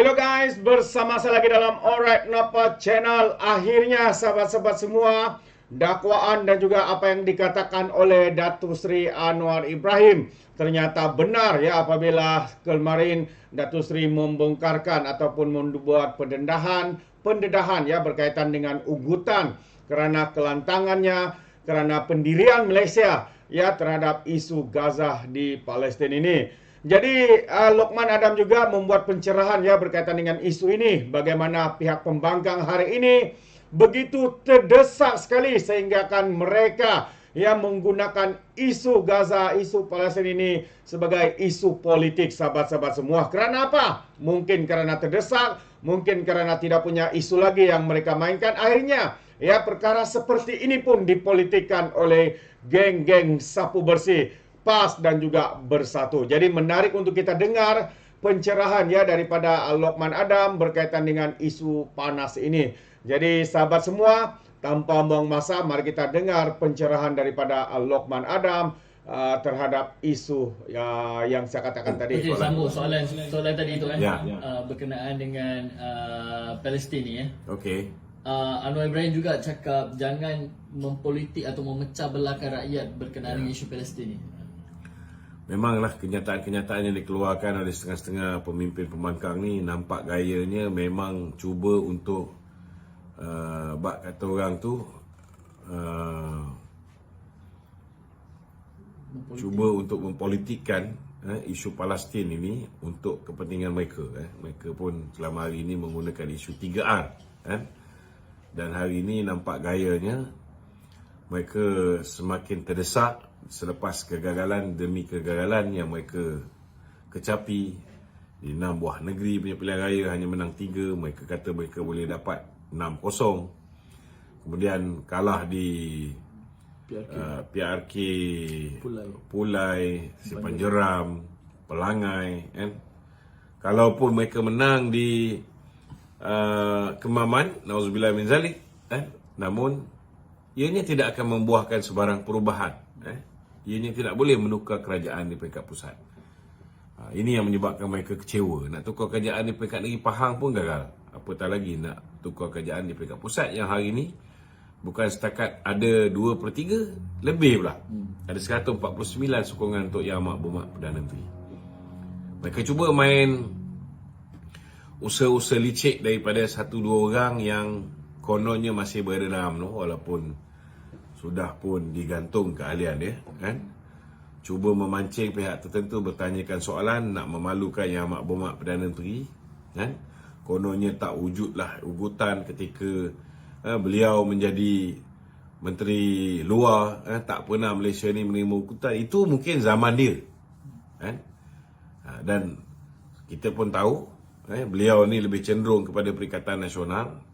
Hello guys, bersama saya lagi dalam Alright Napa Channel. Akhirnya sahabat-sahabat semua, dakwaan dan juga apa yang dikatakan oleh Datuk Seri Anwar Ibrahim ternyata benar ya, apabila kemarin Datuk Seri membongkarkan ataupun membuat pendedahan ya berkaitan dengan ugutan kerana kelantangannya, kerana pendirian Malaysia ya terhadap isu Gaza di Palestin ini. Jadi Lokman Adam juga membuat pencerahan ya berkaitan dengan isu ini, bagaimana pihak pembangkang hari ini begitu terdesak sekali sehingga kan mereka yang menggunakan isu Gaza, isu Palestin ini sebagai isu politik, sahabat-sahabat semua. Kerana apa? Mungkin kerana terdesak, mungkin kerana tidak punya isu lagi yang mereka mainkan. Akhirnya ya perkara seperti ini pun dipolitikkan oleh geng-geng sapu bersih PAS dan juga Bersatu. Jadi menarik untuk kita dengar pencerahan ya daripada Lokman Adam berkaitan dengan isu panas ini. Jadi sahabat semua, tanpa buang masa, mari kita dengar pencerahan daripada Lokman Adam terhadap isu yang saya katakan tadi. Okey, sambung soalan tadi tu kan. Ya. Berkenaan dengan Palestin ni ya. Okey. Anwar Ibrahim juga cakap jangan mempolitik atau memecah belahkan rakyat berkenaan dengan isu Palestin ni. Memanglah kenyataan-kenyataan yang dikeluarkan oleh setengah-setengah pemimpin pembangkang ni nampak gayanya memang cuba untuk bak kata orang tu cuba untuk mempolitikkan isu Palestin ini untuk kepentingan mereka. Mereka pun selama hari ini menggunakan isu 3R dan hari ini nampak gayanya mereka semakin terdesak selepas kegagalan demi kegagalan yang mereka kecapi. Di 6 buah negeri punya pilihan raya hanya menang 3. Mereka kata mereka boleh dapat 6-0. Kemudian kalah di PRK Pulai, Simpan Jeram, Pelangai kan. Kalaupun mereka menang di Kemaman, nauzubillah min zalik, namun ianya tidak akan membuahkan sebarang perubahan. Ianya tidak boleh menukar kerajaan di peringkat pusat. Ini yang menyebabkan mereka kecewa. Nak tukar kerajaan di peringkat negeri Pahang pun gagal. Apatah lagi nak tukar kerajaan di peringkat pusat yang hari ini bukan setakat ada 2/3, lebih pula. Ada 149 sokongan untuk Yang Amat Berhormat Perdana Menteri. Mereka cuba main usaha-usaha licik daripada 1-2 orang yang kononnya masih berada dalam walaupun sudah pun digantung keahlian dia kan. Cuba memancing pihak tertentu bertanyakan soalan nak memalukan Yang Amat Berhormat Perdana Menteri kan. Kononnya tak wujudlah ugutan ketika beliau menjadi Menteri Luar tak pernah Malaysia ni menerima ugutan. Itu mungkin zaman dia kan. Dan kita pun tahu beliau ni lebih cenderung kepada Perikatan Nasional.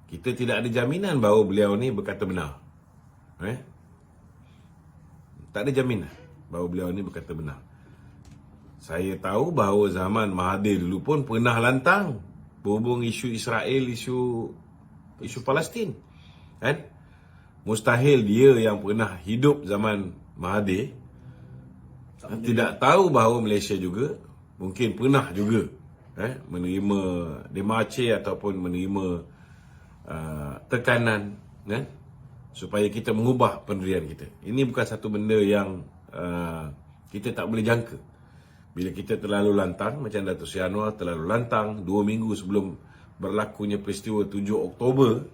Kita tidak ada jaminan bahawa beliau ni berkata benar. Tak ada jaminan bahawa beliau ni berkata benar. Saya tahu bahawa zaman Mahathir dulu pun pernah lantang berhubung isu Israel, isu Palestin kan. Mustahil dia yang pernah hidup zaman Mahathir tidak tahu bahawa Malaysia juga mungkin pernah juga menerima demarche ataupun menerima tekanan kan, supaya kita mengubah pendirian kita. Ini bukan satu benda yang kita tak boleh jangka. Bila kita terlalu lantang, macam Datuk Seri Anwar terlalu lantang 2 minggu sebelum berlakunya peristiwa 7 Oktober,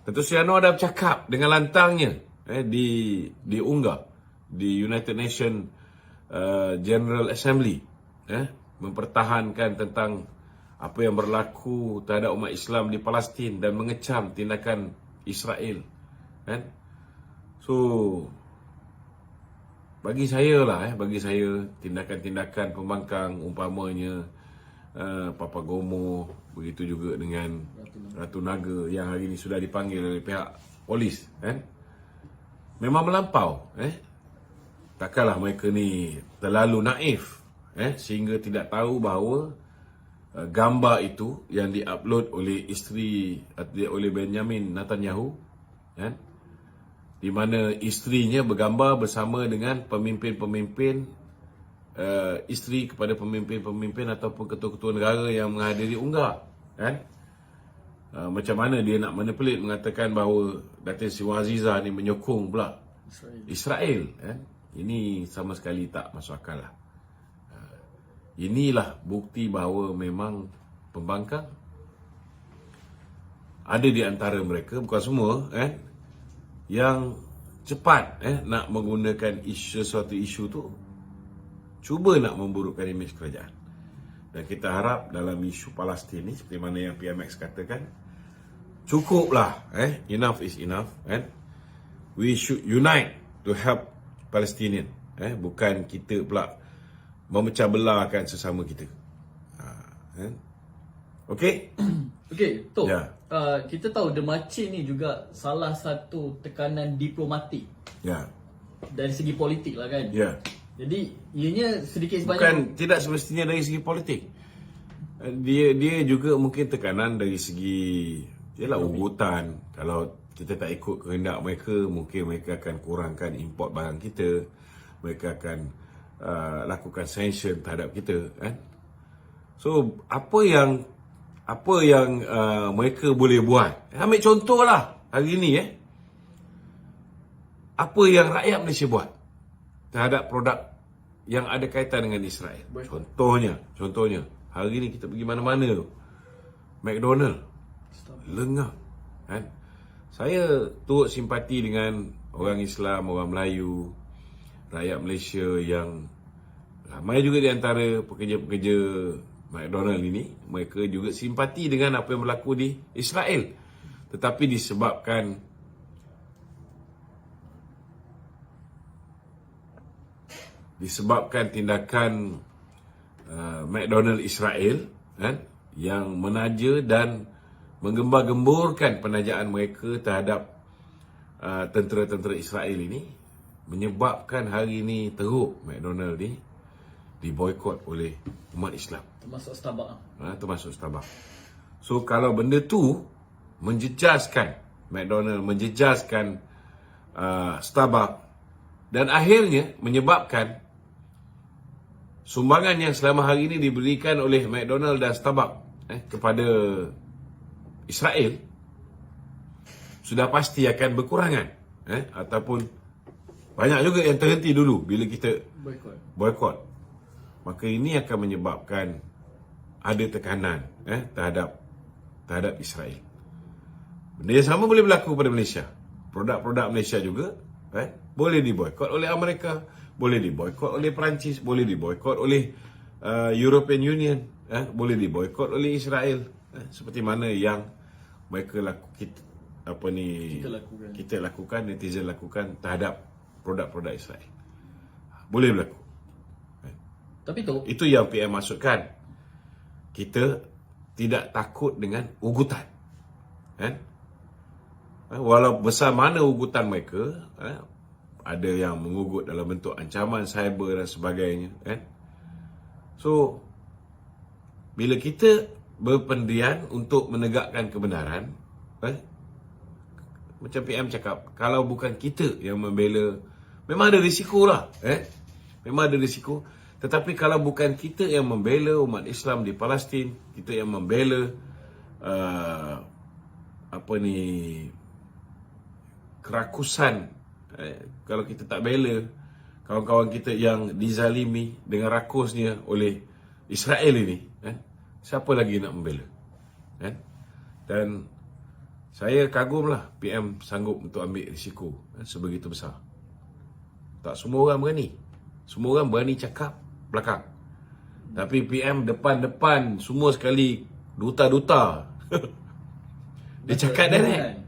Datuk Seri Anwar dah bercakap dengan lantangnya diunggah di United Nations General Assembly, mempertahankan tentang apa yang berlaku terhadap umat Islam di Palestin dan mengecam tindakan Israel kan. So bagi saya tindakan-tindakan pembangkang umpamanya Papa Gomo, begitu juga dengan Ratu Naga yang hari ini sudah dipanggil oleh pihak polis memang melampau. Takkanlah mereka ni terlalu naif sehingga tidak tahu bahawa gambar itu yang diupload oleh isteri oleh Benjamin Netanyahu di mana isterinya bergambar bersama dengan pemimpin-pemimpin isteri kepada pemimpin-pemimpin ataupun ketua-ketua negara yang menghadiri unggah, kan? Macam mana dia nak manipulate mengatakan bahawa Datin Sri Aziza ni menyokong pula Israel, kan? Ini sama sekali tak masuk akal lah. Inilah bukti bahawa memang pembangkang ada di antara mereka, bukan semua, kan, yang cepat nak menggunakan suatu isu tu, cuba nak memburukkan imej kerajaan. Dan kita harap dalam isu Palestin ni, seperti mana yang PMX katakan, cukuplah, enough is enough, kan. We should unite to help Palestinian, bukan kita pula memecah belahkan sesama kita. Okey? Okey, Tok. Ya. Kita tahu Demaci ni juga salah satu tekanan diplomatik Ya. dari segi politik lah kan. Ya. Jadi ianya sedikit sebanyak Bukan, tidak semestinya dari segi politik. Dia juga mungkin tekanan dari segi ugutan. Kalau kita tak ikut kehendak mereka, mungkin mereka akan kurangkan import barang kita. Mereka akan lakukan sanction terhadap kita, kan? So, apa yang mereka boleh buat? Ambil contohlah hari ini, apa yang rakyat Malaysia buat terhadap produk yang ada kaitan dengan Israel. Contohnya, hari ni kita pergi mana-mana tu, McDonald, lengah, kan? Saya turut simpati dengan orang Islam, orang Melayu, rakyat Malaysia yang ramai juga di antara pekerja-pekerja McDonald ini, mereka juga simpati dengan apa yang berlaku di Israel. Tetapi disebabkan tindakan McDonald Israel, kan, yang menaja dan menggembar-gemburkan penajaan mereka terhadap tentera-tentera Israel ini, menyebabkan hari ini teruk McDonald ni diboikot oleh umat Islam, termasuk Starbucks. So kalau benda tu menjejaskan McDonald, menjejaskan Starbucks, dan akhirnya menyebabkan sumbangan yang selama hari ini diberikan oleh McDonald dan Starbucks kepada Israel sudah pasti akan berkurangan, ataupun banyak juga yang terhenti dulu bila kita boikot. Maka ini akan menyebabkan ada tekanan terhadap Israel. Benda yang sama boleh berlaku pada Malaysia. Produk-produk Malaysia juga boleh diboikot oleh Amerika, boleh diboikot oleh Perancis, boleh diboikot oleh European Union, boleh diboikot oleh Israel, seperti mana yang mereka kita lakukan, netizen lakukan terhadap produk-produk Israel. Boleh berlaku. Tapi tu, itu yang PM maksudkan. Kita tidak takut dengan ugutan, kan? Walau besar mana ugutan mereka, ada yang mengugut dalam bentuk ancaman cyber dan sebagainya, kan? So, bila kita berpendirian untuk menegakkan kebenaran, macam PM cakap, kalau bukan kita yang membela, memang ada risiko lah, memang ada risiko. Tetapi kalau bukan kita yang membela umat Islam di Palestin, kita yang membela kerakusan, kalau kita tak bela kawan-kawan kita yang dizalimi dengan rakusnya oleh Israel ini, siapa lagi nak membela, kan? Dan saya kagumlah PM sanggup untuk ambil risiko sebegitu besar. Tak semua orang berani. Semua orang berani cakap belakang. Tapi PM depan-depan semua sekali, duta-duta. Dia cakap direct.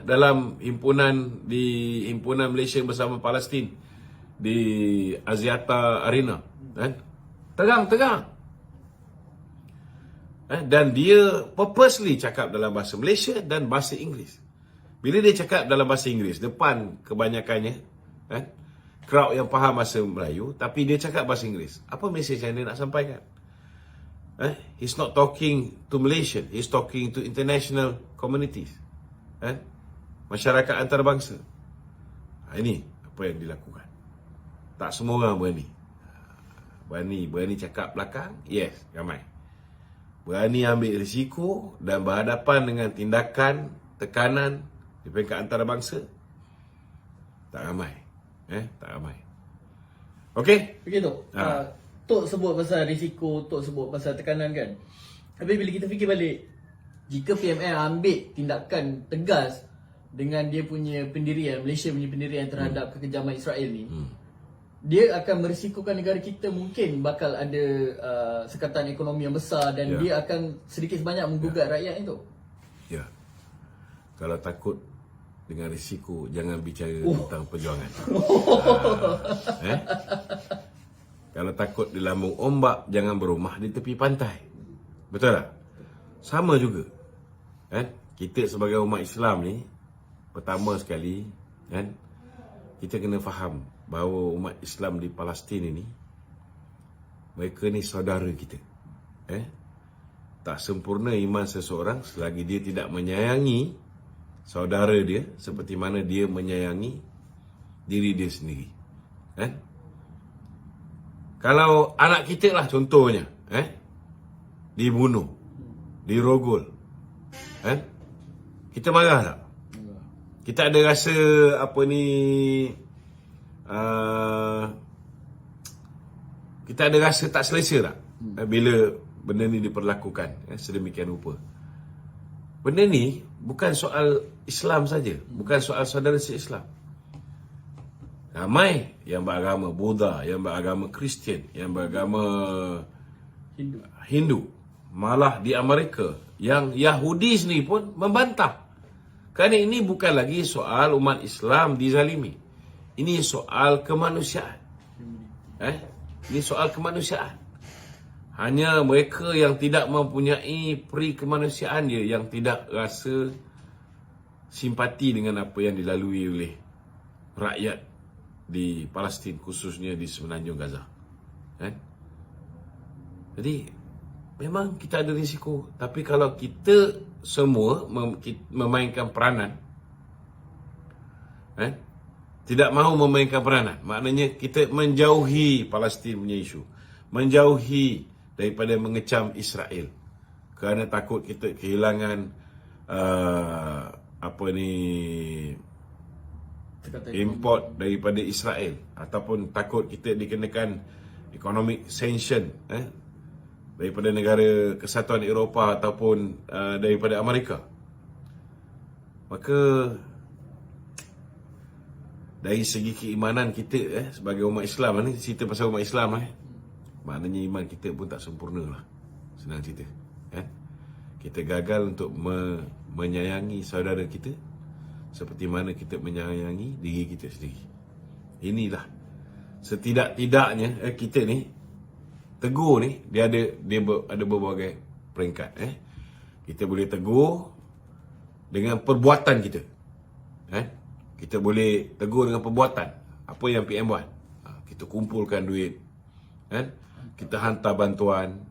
Dalam himpunan Malaysia bersama Palestin di Axiata Arena, terang-terang. Dan dia purposely cakap dalam bahasa Malaysia dan bahasa Inggeris. Bila dia cakap dalam bahasa Inggeris depan kebanyakannya, crowd yang faham bahasa Melayu, tapi dia cakap bahasa Inggeris, apa mesej yang dia nak sampaikan? He's not talking to Malaysia, he's talking to international communities, masyarakat antarabangsa. Ini apa yang dilakukan. Tak semua orang berani. Berani cakap belakang? Yes, ramai. Berani ambil risiko dan berhadapan dengan tindakan, tekanan di peringkat antarabangsa? Tak ramai. Tak ramai. Okey? Okey Tok. Tok sebut pasal risiko, Tok sebut pasal tekanan kan. Tapi bila kita fikir balik, jika PMR ambil tindakan tegas dengan dia punya pendirian, Malaysia punya pendirian terhadap kekejaman Israel ni, dia akan merisikokan negara kita mungkin bakal ada sekatan ekonomi yang besar dan dia akan sedikit sebanyak menggugat rakyat itu. Ya. Kalau takut dengan risiko, jangan bicara tentang perjuangan. Kalau takut di lambung ombak, jangan berumah di tepi pantai. Betul tak? Sama juga. Kita sebagai umat Islam ni, pertama sekali, kita kena faham bahawa umat Islam di Palestin ini, mereka ni saudara kita. Tak sempurna iman seseorang selagi dia tidak menyayangi saudara dia seperti mana dia menyayangi diri dia sendiri. Kalau anak kita lah contohnya, dibunuh, dirogol, kita marah tak? Kita ada rasa kita ada rasa tak selesa tak? Bila benda ni diperlakukan sedemikian rupa. Benda ni bukan soal Islam saja, bukan soal saudara se-Islam. Ramai yang beragama Buddha, yang beragama Kristian, yang beragama Hindu. Malah di Amerika, yang Yahudi sendiri pun membantah. Kerana ini bukan lagi soal umat Islam dizalimi. Ini soal kemanusiaan. Ini soal kemanusiaan. Hanya mereka yang tidak mempunyai peri kemanusiaan dia yang tidak rasa simpati dengan apa yang dilalui oleh rakyat di Palestin, khususnya di Semenanjung Gaza. Jadi memang kita ada risiko, tapi kalau kita semua memainkan peranan, tidak mahu memainkan peranan, maknanya kita menjauhi Palestin punya isu, menjauhi daripada mengecam Israel kerana takut kita kehilangan import daripada Israel, ataupun takut kita dikenakan economic sanction daripada negara Kesatuan Eropah ataupun daripada Amerika. Maka dari segi keimanan kita sebagai umat Islam ni, cerita pasal umat Islam maknanya iman kita pun tak sempurna lah. Senang cerita. Kita gagal untuk menyayangi saudara kita seperti mana kita menyayangi diri kita sendiri. Inilah setidak-tidaknya kita ni tegur ni, dia ada berbagai peringkat. Kita boleh tegur dengan perbuatan kita. Kita boleh tegur dengan perbuatan. Apa yang PM buat? Kita kumpulkan duit, kita hantar bantuan.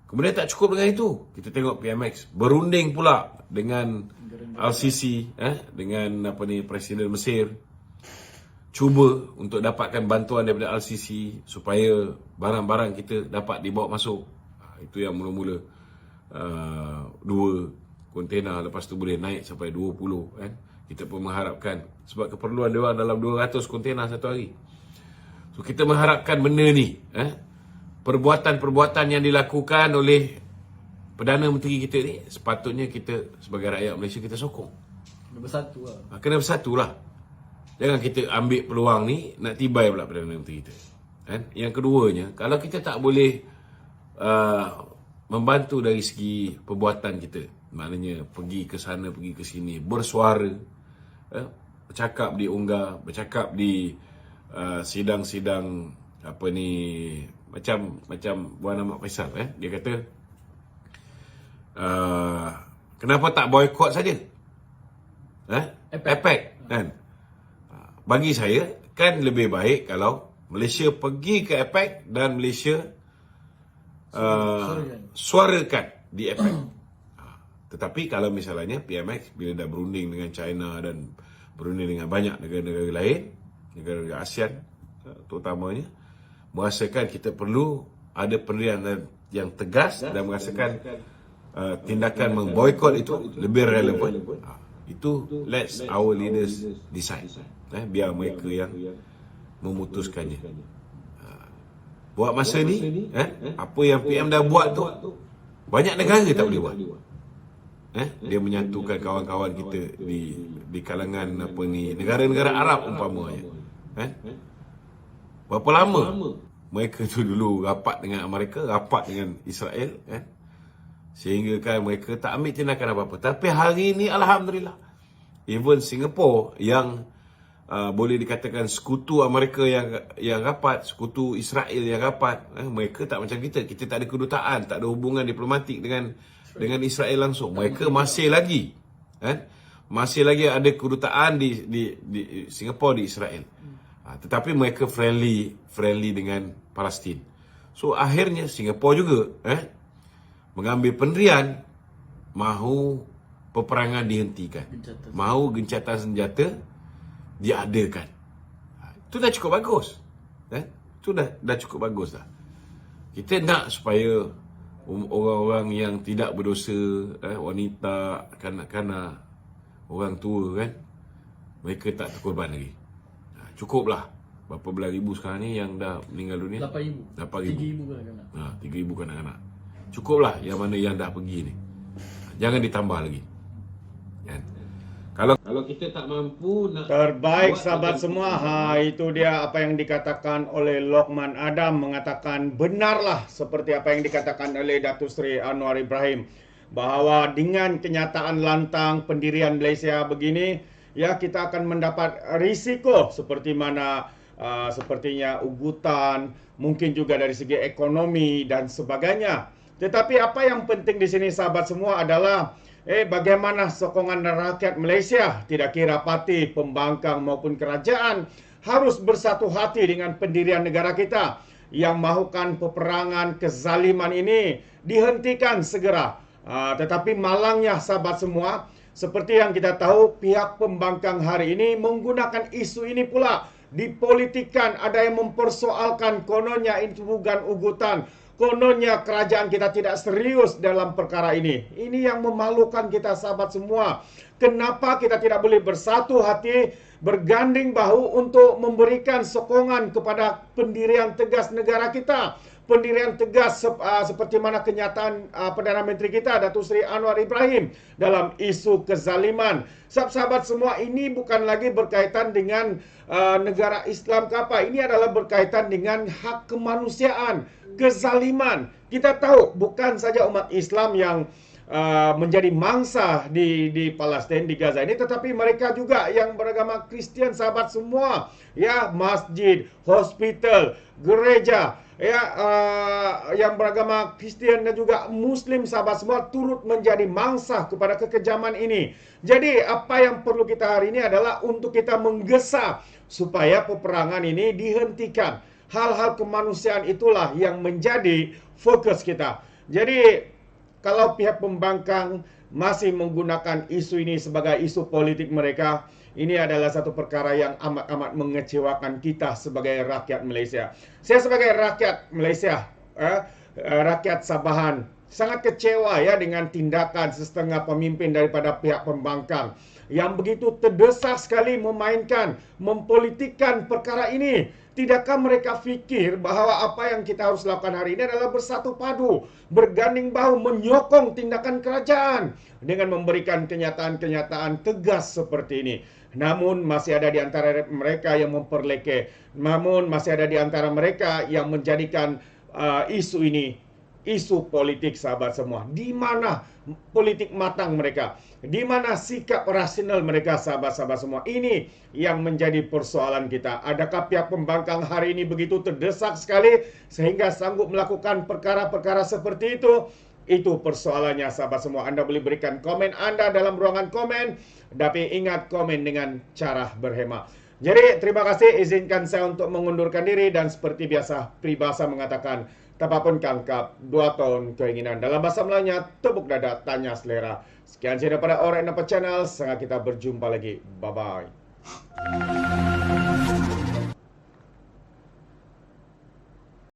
Kemudian tak cukup dengan itu, kita tengok PMX berunding pula dengan Al-Sisi, dengan Presiden Mesir, cuba untuk dapatkan bantuan daripada Al-Sisi supaya barang-barang kita dapat dibawa masuk. Itu yang mula-mula 2 kontena, lepas tu boleh naik sampai 20. Kita pun mengharapkan, sebab keperluan dia orang dalam 200 kontena satu hari. So kita mengharapkan benda ni, perbuatan-perbuatan yang dilakukan oleh Perdana Menteri kita ni, sepatutnya kita sebagai rakyat Malaysia kita sokong. Kena bersatu lah. Kena bersatu lah. Jangan kita ambil peluang ni nak tibai pula Perdana Menteri kita. Yang keduanya, kalau kita tak boleh membantu dari segi perbuatan kita, maknanya pergi ke sana, pergi ke sini, bersuara, bercakap di unggah, bercakap di sidang-sidang macam Wan Ahmad Faisal, dia kata kenapa tak boykot saja APEC kan? Bagi saya kan lebih baik kalau Malaysia pergi ke APEC dan Malaysia suarakan di APEC. Tetapi kalau misalnya PMX bila dah berunding dengan China dan berunding dengan banyak negara-negara lain, negara-negara ASEAN terutamanya, merasakan kita perlu ada pendirian yang tegas dan merasakan tindakan memboikot itu lebih relevan. Itu let's our leaders decide. Biar mereka yang memutuskannya. Buat masa ni, apa yang PM dah buat tu, banyak negara tak boleh buat. Dia menyatukan kawan-kawan kita di kalangan apa ni, negara-negara Arab umpamanya. Berapa lama mereka tu dulu rapat dengan Amerika, rapat dengan Israel, sehingga kan mereka tak ambil tindakan apa-apa. Tapi hari ini alhamdulillah, even Singapura yang boleh dikatakan sekutu Amerika yang rapat, sekutu Israel yang rapat, mereka tak macam kita. Kita tak ada kedutaan, tak ada hubungan diplomatik dengan Israel langsung. Mereka masih lagi masih lagi ada kedutaan di Singapura, di Israel. Tetapi mereka friendly dengan Palestin. So akhirnya Singapura juga mengambil pendirian mahu peperangan dihentikan, mahu gencatan senjata diadakan. Itu dah cukup bagus. Itu dah cukup bagus dah. Kita nak supaya orang-orang yang tidak berdosa, wanita, kanak-kanak, orang tua mereka tak terkorban lagi. Cukuplah. Berapa belas ribu sekarang ni yang dah meninggal dunia? 8,000. 3,000 kanak-kanak. 3,000 kanak-kanak. Cukuplah yang mana yang dah pergi ni. Jangan ditambah lagi. Kalau kita tak mampu nak terbaik sahabat semua, itu dia apa yang dikatakan oleh Lokman Adam, mengatakan benarlah seperti apa yang dikatakan oleh Datuk Seri Anwar Ibrahim, bahawa dengan kenyataan lantang pendirian Malaysia begini, ya kita akan mendapat risiko seperti mana sepertinya ugutan, mungkin juga dari segi ekonomi dan sebagainya. Tetapi apa yang penting di sini sahabat semua adalah bagaimana sokongan rakyat Malaysia, tidak kira parti, pembangkang maupun kerajaan, harus bersatu hati dengan pendirian negara kita yang mahukan peperangan kezaliman ini dihentikan segera. Tetapi malangnya sahabat semua, seperti yang kita tahu, pihak pembangkang hari ini menggunakan isu ini pula dipolitikan. Ada yang mempersoalkan kononnya itu bukan ugutan, kononnya kerajaan kita tidak serius dalam perkara ini. Ini yang memalukan kita sahabat semua. Kenapa kita tidak boleh bersatu hati, berganding bahu untuk memberikan sokongan kepada pendirian tegas negara kita, pendirian tegas seperti mana kenyataan Perdana Menteri kita Datuk Seri Anwar Ibrahim dalam isu kezaliman. Sahabat semua, ini bukan lagi berkaitan dengan negara Islam ke apa. Ini adalah berkaitan dengan hak kemanusiaan, kezaliman. Kita tahu bukan saja umat Islam yang menjadi mangsa di Palestin, di Gaza ini, tetapi mereka juga yang beragama Kristian sahabat semua, ya, masjid, hospital, gereja, ya, yang beragama Kristian dan juga Muslim sahabat semua turut menjadi mangsa kepada kekejaman ini. Jadi apa yang perlu kita hari ini adalah untuk kita menggesa supaya peperangan ini dihentikan. Hal-hal kemanusiaan itulah yang menjadi fokus kita. Jadi kalau pihak pembangkang masih menggunakan isu ini sebagai isu politik mereka, ini adalah satu perkara yang amat-amat mengecewakan kita sebagai rakyat Malaysia. Saya sebagai rakyat Malaysia, rakyat Sabahan, sangat kecewa ya dengan tindakan setengah pemimpin daripada pihak pembangkang yang begitu terdesak sekali mempolitikkan perkara ini. Tidakkah mereka fikir bahawa apa yang kita harus lakukan hari ini adalah bersatu padu, berganding bahu, menyokong tindakan kerajaan dengan memberikan kenyataan-kenyataan tegas seperti ini. Namun masih ada di antara mereka yang memperlekeh. Namun masih ada di antara mereka yang menjadikan isu ini isu politik sahabat semua. Di mana politik matang mereka? Di mana sikap rasional mereka sahabat-sahabat semua? Ini yang menjadi persoalan kita. Adakah pihak pembangkang hari ini begitu terdesak sekali sehingga sanggup melakukan perkara-perkara seperti itu? Itu persoalannya sahabat semua. Anda boleh berikan komen Anda dalam ruangan komen. Tapi ingat, komen dengan cara berhema. Jadi terima kasih, izinkan saya untuk mengundurkan diri. Dan seperti biasa, peribahasa mengatakan, tapapun kangkap, 2 tahun keinginan. Dalam bahasa Melayunya, tepuk dada, tanya selera. Sekian saja daripada Alright Nampak Channel. Sangat kita berjumpa lagi. Bye-bye.